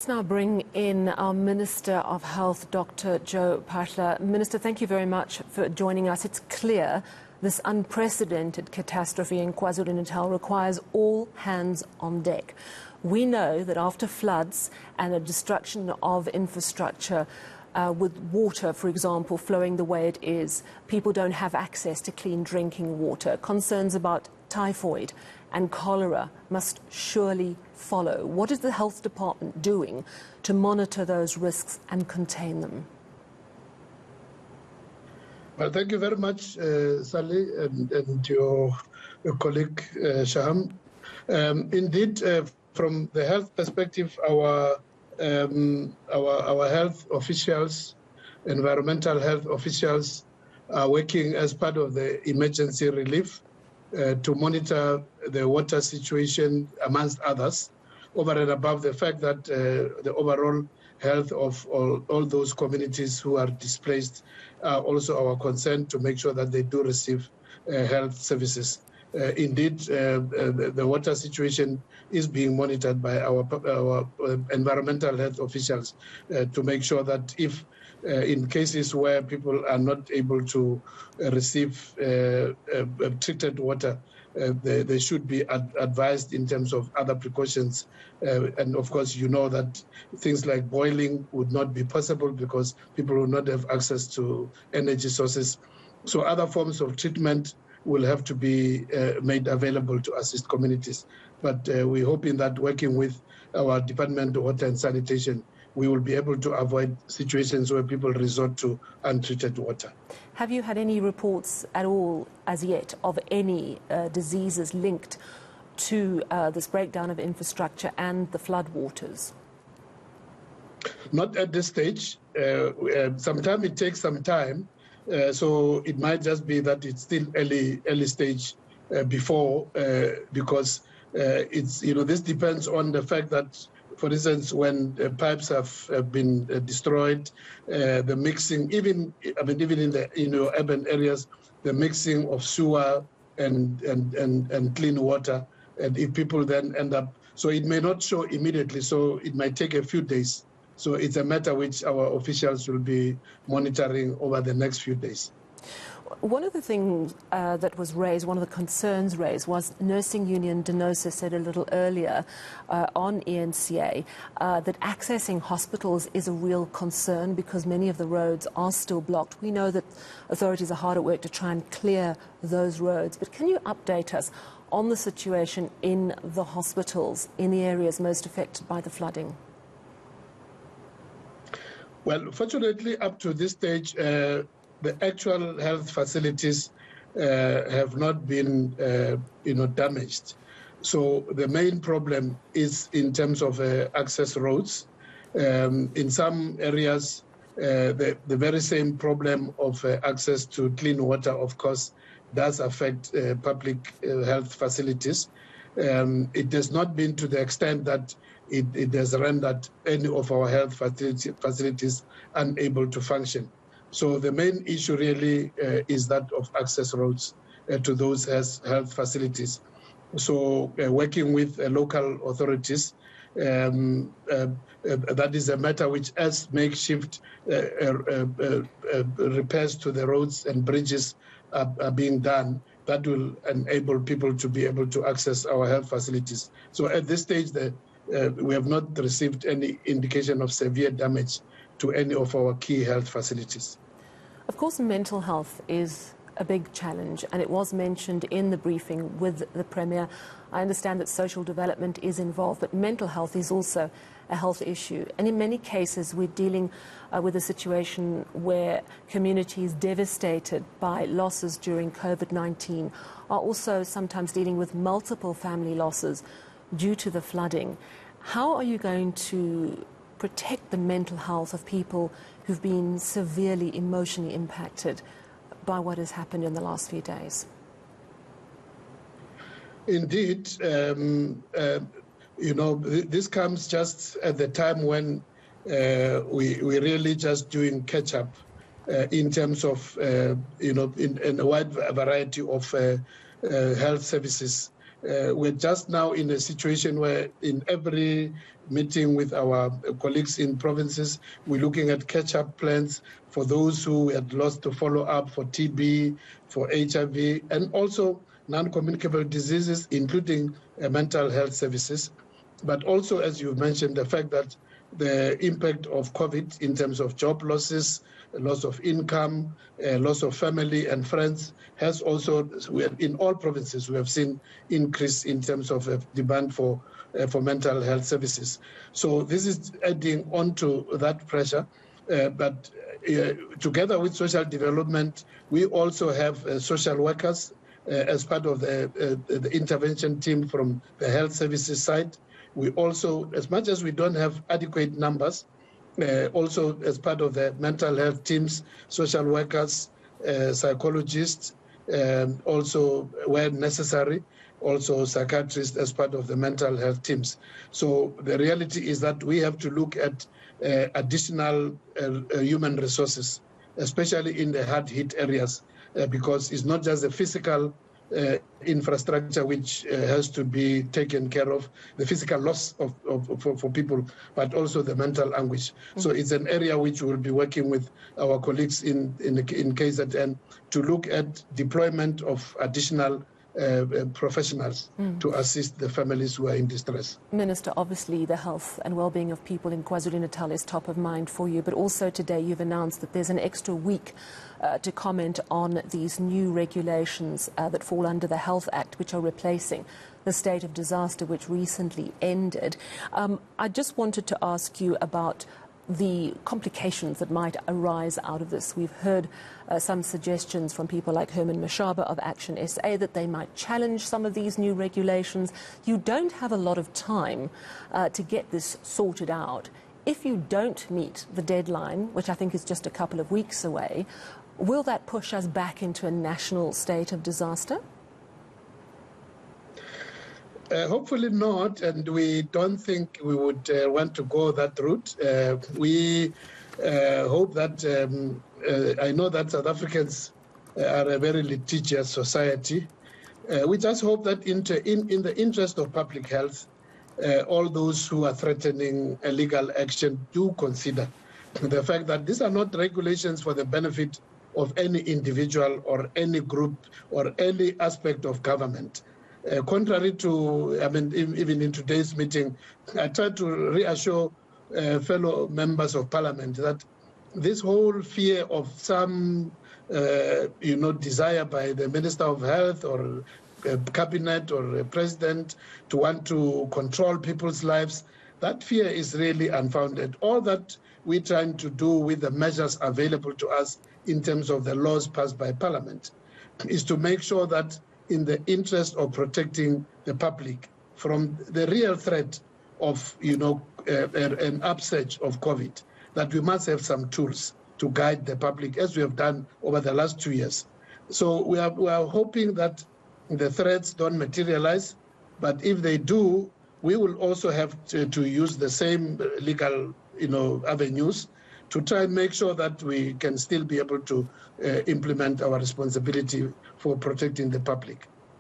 Let's now bring in our Minister of Health, Dr. Joe Phaahla. Minister, thank you very much for joining us. It's clear this unprecedented catastrophe in KwaZulu-Natal requires all hands on deck. We know that after floods and the destruction of infrastructure, with water, for example, flowing the way it is, people don't have access to clean drinking water. Concerns about typhoid and cholera must surely follow. What is the health department doing to monitor those risks and contain them? Well, thank you very much, Sally, and your colleague, Shaham. Indeed, from the health perspective, our health officials, environmental health officials, are working as part of the emergency relief to monitor the water situation, amongst others, over and above the fact that the overall health of all those communities who are displaced are also our concern, to make sure that they do receive health services. Indeed, the water situation is being monitored by our environmental health officials to make sure that if in cases where people are not able to receive treated water, they should be advised in terms of other precautions. And of course, you know that things like boiling would not be possible because people will not have access to energy sources. So other forms of treatment will have to be made available to assist communities. But we're hoping that working with our Department of Water and Sanitation, we will be able to avoid situations where people resort to untreated water. Have you had any reports at all as yet of any diseases linked to this breakdown of infrastructure and the floodwaters? Not at this stage. Sometimes it takes some time. So it might just be that it's still early stage before, because it's, this depends on the fact that, for instance, when pipes have been destroyed, the mixing, even in the urban areas, the mixing of sewer and clean water, and if people then end up, so it may not show immediately, so it might take a few days. So it's a matter which our officials will be monitoring over the next few days. One of the things that was raised, one of the concerns raised, was Nursing Union Denosa said a little earlier on eNCA that accessing hospitals is a real concern because many of the roads are still blocked. We know that authorities are hard at work to try and clear those roads, but can you update us on the situation in the hospitals in the areas most affected by the flooding? Well, fortunately, up to this stage, the actual health facilities have not been, damaged. So the main problem is in terms of access roads. In some areas, the very same problem of access to clean water, of course, does affect public health facilities. It has not been to the extent that it has rendered any of our health facilities unable to function. So the main issue really is that of access roads to those health facilities. So working with local authorities, that is a matter which, as makeshift repairs to the roads and bridges are being done, that will enable people to be able to access our health facilities. So at this stage, we have not received any indication of severe damage to any of our key health facilities. Of course, mental health is a big challenge, and it was mentioned in the briefing with the Premier. I understand that social development is involved, but mental health is also a health issue. And in many cases, we're dealing with a situation where communities devastated by losses during COVID-19 are also sometimes dealing with multiple family losses due to the flooding. How are you going to protect the mental health of people who've been severely emotionally impacted by what has happened in the last few days? Indeed, this comes just at the time when we're really just doing catch-up in terms of, in a wide variety of health services We're just now in a situation where in every meeting with our colleagues in provinces, we're looking at catch-up plans for those who had lost to follow-up for TB, for HIV, and also non-communicable diseases, including mental health services. But also, as you mentioned, the fact that the impact of COVID in terms of job losses, loss of income, loss of family and friends has also, in all provinces, we have seen increase in terms of demand for mental health services. So this is adding on to that pressure. But together with social development, we also have social workers as part of the intervention team from the health services side. We also, as much as we don't have adequate numbers, also as part of the mental health teams, social workers, psychologists, also where necessary, also psychiatrists as part of the mental health teams. So the reality is that we have to look at additional human resources, especially in the hard-hit areas, because it's not just the physical infrastructure which has to be taken care of, the physical loss for people, but also the mental anguish. So it's an area which we'll be working with our colleagues in KZN to look at deployment of additional professionals to assist the families who are in distress. Minister, obviously the health and well-being of people in KwaZulu-Natal is top of mind for you, but also today you've announced that there's an extra week to comment on these new regulations that fall under the Health Act, which are replacing the state of disaster which recently ended. I just wanted to ask you about the complications that might arise out of this. We've heard some suggestions from people like Herman Mashaba of Action SA that they might challenge some of these new regulations. You don't have a lot of time to get this sorted out. If you don't meet the deadline, which I think is just a couple of weeks away, will that push us back into a national state of disaster? Hopefully not, and we don't think we would want to go that route. We hope that, I know that South Africans are a very litigious society. We just hope that in the interest of public health, all those who are threatening legal action do consider the fact that these are not regulations for the benefit of any individual or any group or any aspect of government. Contrary to, even in today's meeting, I tried to reassure fellow members of parliament that this whole fear of some, desire by the Minister of Health or cabinet or a president to want to control people's lives, that fear is really unfounded. All that we're trying to do with the measures available to us in terms of the laws passed by parliament is to make sure that in the interest of protecting the public from the real threat of, an upsurge of COVID, that we must have some tools to guide the public, as we have done over the last 2 years. So we are hoping that the threats don't materialize, but if they do, we will also have to use the same legal, avenues to try and make sure that we can still be able to implement our responsibility for protecting the public.